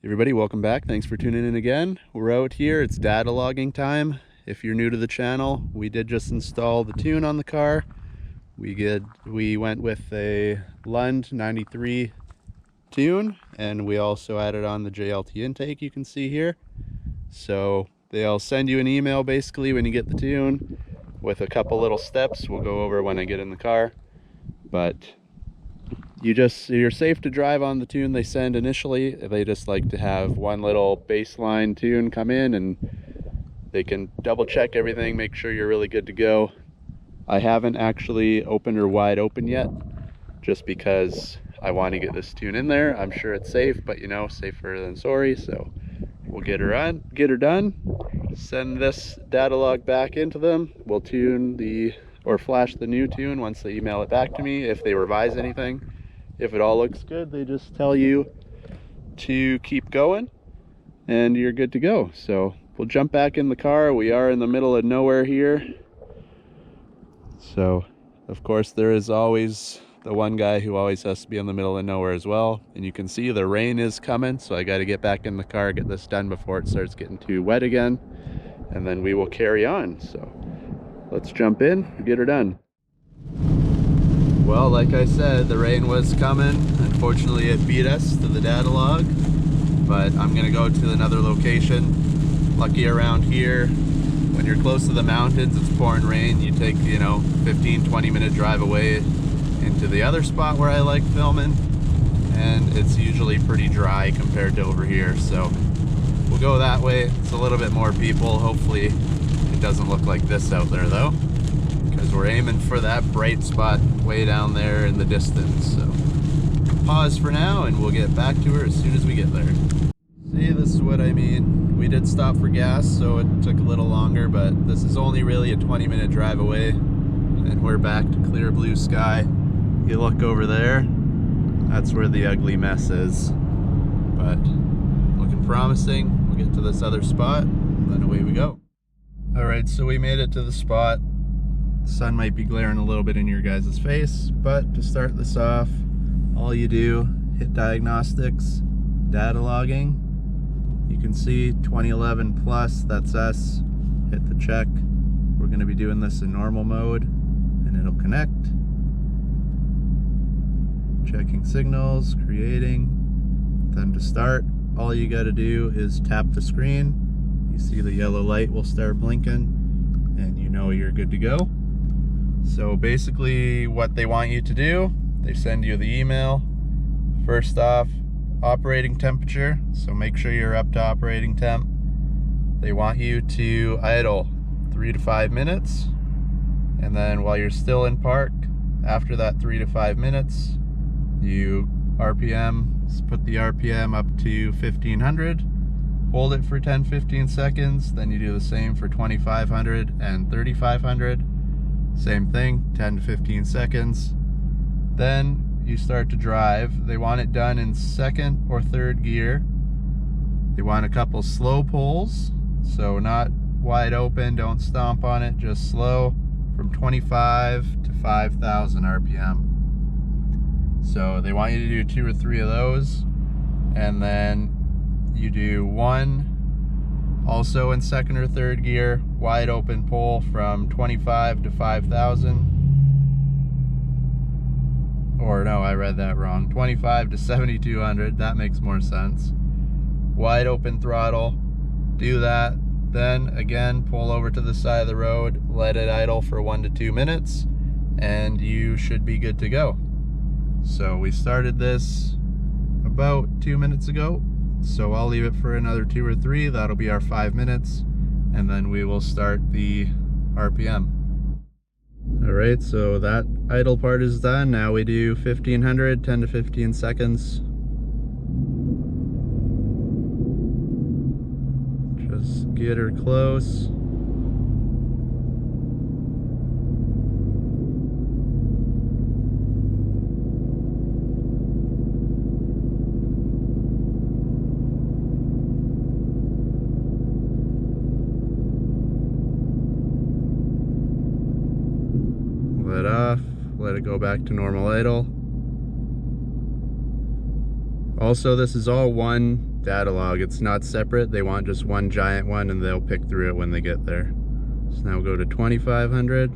Everybody, welcome back. Thanks for tuning in again. We're out here. It's data logging time. If you're new to the channel, we did just install the tune on the car. We went with a Lund 93 tune, and we also added on the JLT intake you can see here. So they'll send you an email basically when you get the tune with a couple little steps we'll go over when I get in the car. But you're safe to drive on the tune they send initially. They just like to have one little baseline tune come in and they can double check everything, make sure you're really good to go. I haven't actually opened her wide open yet, just because I want to get this tune in there. I'm sure it's safe, but you know, safer than sorry. So we'll get her done, send this data log back into them. We'll tune or flash the new tune once they email it back to me if they revise anything. If it all looks good, they just tell you to keep going and you're good to go. So we'll jump back in the car. We are in the middle of nowhere here. So of course there is always the one guy who always has to be in the middle of nowhere as well. And you can see the rain is coming, so I got to get back in the car, get this done before it starts getting too wet again. And then we will carry on. So let's jump in and get her done. Well, like I said, the rain was coming. Unfortunately, it beat us to the data log, but I'm gonna go to another location. Lucky around here, when you're close to the mountains, it's pouring rain. You take, 15-20 minute drive away into the other spot where I like filming, and it's usually pretty dry compared to over here. So we'll go that way. It's a little bit more people. Hopefully it doesn't look like this out there though, because we're aiming for that bright spot way down there in the distance. So pause for now and we'll get back to her as soon as we get there. See, this is what I mean. We did stop for gas, so it took a little longer, but this is only really a 20-minute drive away and we're back to clear blue sky. You look over there, that's where the ugly mess is, but looking promising. We'll get to this other spot and then away we go. All right, so we made it to the spot. Sun might be glaring a little bit in your guys' face, but to start this off, all you do, hit diagnostics, data logging. You can see 2011 plus, that's us. Hit the check. We're going to be doing this in normal mode and it'll connect. Checking signals, creating. Then to start, all you got to do is tap the screen. You see the yellow light will start blinking and you know you're good to go. So basically what they want you to do, they send you the email. First off, operating temperature, so make sure you're up to operating temp. They want you to idle 3 to 5 minutes, and then while you're still in park, after that 3 to 5 minutes, you put the RPM up to 1500, hold it for 10-15 seconds, then you do the same for 2500 and 3500. Same thing, 10 to 15 seconds. Then you start to drive. They want it done in second or third gear. They want a couple slow pulls, so not wide open, don't stomp on it, just slow, from 25 to 5,000 RPM. So they want you to do 2 or 3 of those, and then you do one also in second or third gear, wide open pull from 25 to 5,000. Or no, I read that wrong. 25 to 7,200, that makes more sense. Wide open throttle, do that. Then again, pull over to the side of the road, let it idle for 1 to 2 minutes, and you should be good to go. So we started this about 2 minutes ago. So I'll leave it for another 2 or 3. That'll be our 5 minutes, and then we will start the RPM. All right, so that idle part is done. Now we do 1500, 10 to 15 seconds. Just get her close. Gotta go back to normal idle. Also, this is all one data log. It's not separate. They want just one giant one and they'll pick through it when they get there. So now we'll go to 2500.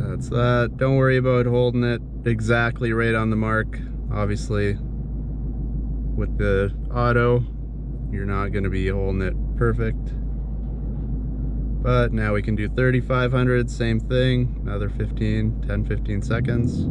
That's that. Don't worry about holding it exactly right on the mark. Obviously, with the auto, you're not going to be holding it perfect. But now we can do 3500, same thing, another 10-15 seconds.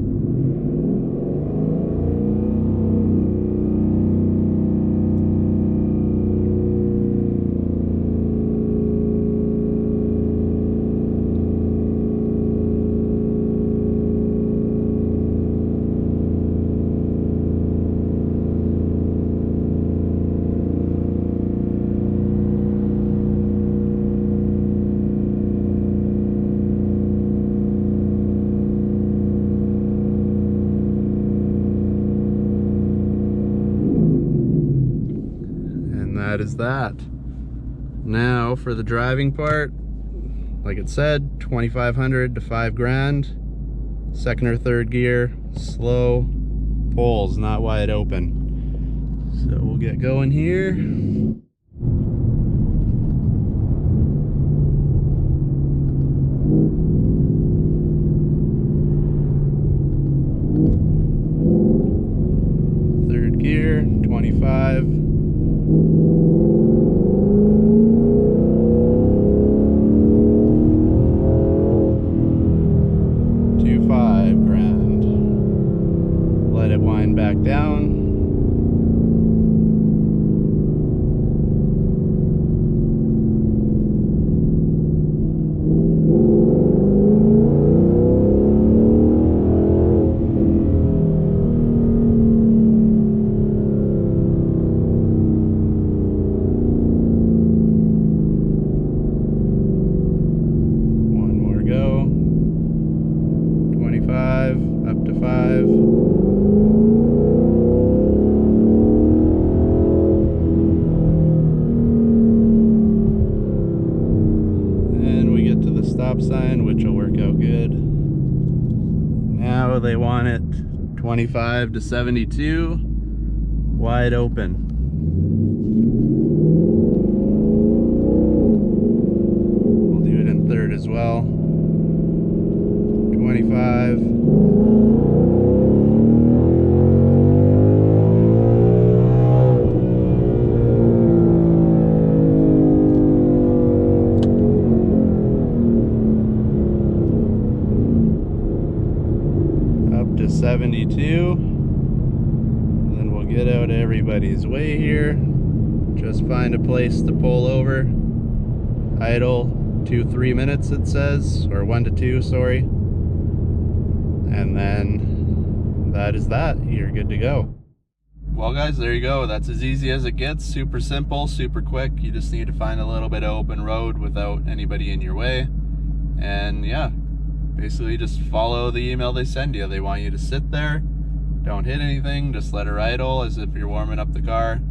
That is that. Now for the driving part, like it said, 2500 to 5 grand, second or third gear, slow, poles not wide open. So we'll get going here. Third gear, 25. Back down. One more go. 25, up to 5. Stop sign, which will work out good. Now they want it 25 to 72, wide open. We'll do it in third as well. 25. To 72, and then we'll get out everybody's way here. Just find a place to pull over, idle 2-3 minutes it says, or 1 to 2, sorry, and then that is that. You're good to go. Well guys, there you go. That's as easy as it gets. Super simple, super quick. You just need to find a little bit of open road without anybody in your way, and yeah, basically just follow the email they send you. They want you to sit there, don't hit anything, just let her idle as if you're warming up the car.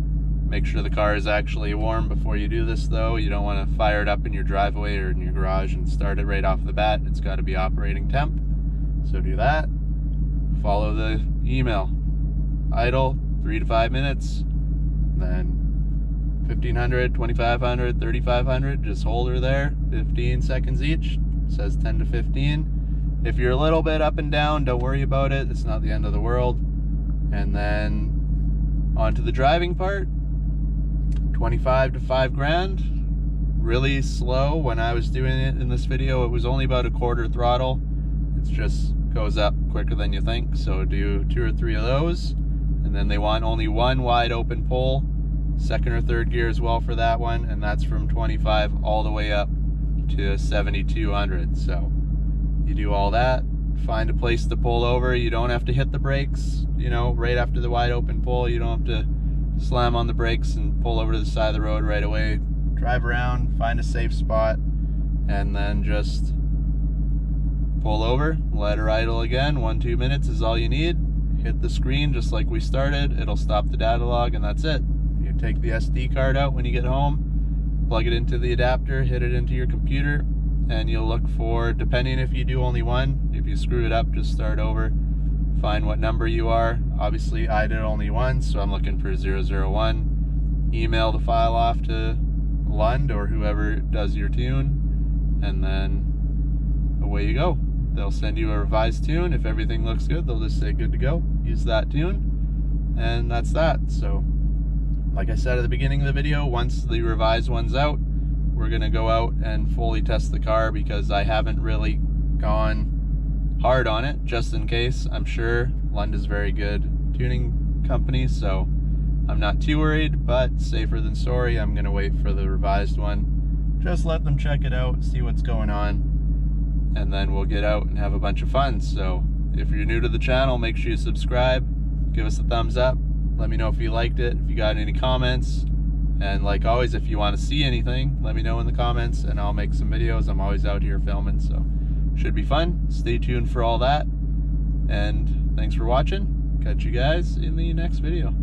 Make sure the car is actually warm before you do this though. You don't want to fire it up in your driveway or in your garage and start it right off the bat. It's got to be operating temp. So do that. Follow the email. Idle 3 to 5 minutes. Then 1500, 2500, 3500. Just hold her there. 15 seconds each. It says 10 to 15. If you're a little bit up and down, don't worry about it. It's not the end of the world. And then on to the driving part. 25 to 5 grand. Really slow. When I was doing it in this video, it was only about a quarter throttle. It just goes up quicker than you think. So do 2 or 3 of those. And then they want only one wide open pole. second or third gear as well for that one, and that's from 25 all the way up to 7,200. So you do all that, find a place to pull over. You don't have to hit the brakes, you know, right after the wide open pull. You don't have to slam on the brakes and pull over to the side of the road right away. Drive around, find a safe spot, and then just pull over, let her idle again. 1-2 minutes is all you need. Hit the screen just like we started. It'll stop the data log, and that's it. You take the SD card out when you get home, plug it into the adapter, hit it into your computer, and you'll look for, depending if you do only one, if you screw it up, just start over, find what number you are. Obviously I did only one, so I'm looking for 001. Email the file off to Lund or whoever does your tune, and then away you go. They'll send you a revised tune. If everything looks good, they'll just say good to go, use that tune, and that's that. So like I said at the beginning of the video, once the revised one's out, we're gonna go out and fully test the car, because I haven't really gone hard on it, just in case. I'm sure Lund is a very good tuning company, so I'm not too worried, but safer than sorry. I'm gonna wait for the revised one. Just let them check it out, see what's going on, and then we'll get out and have a bunch of fun. So if you're new to the channel, make sure you subscribe, give us a thumbs up, let me know if you liked it, if you got any comments, and like always, if you want to see anything, let me know in the comments and I'll make some videos. I'm always out here filming, so should be fun. Stay tuned for all that, and thanks for watching. Catch you guys in the next video.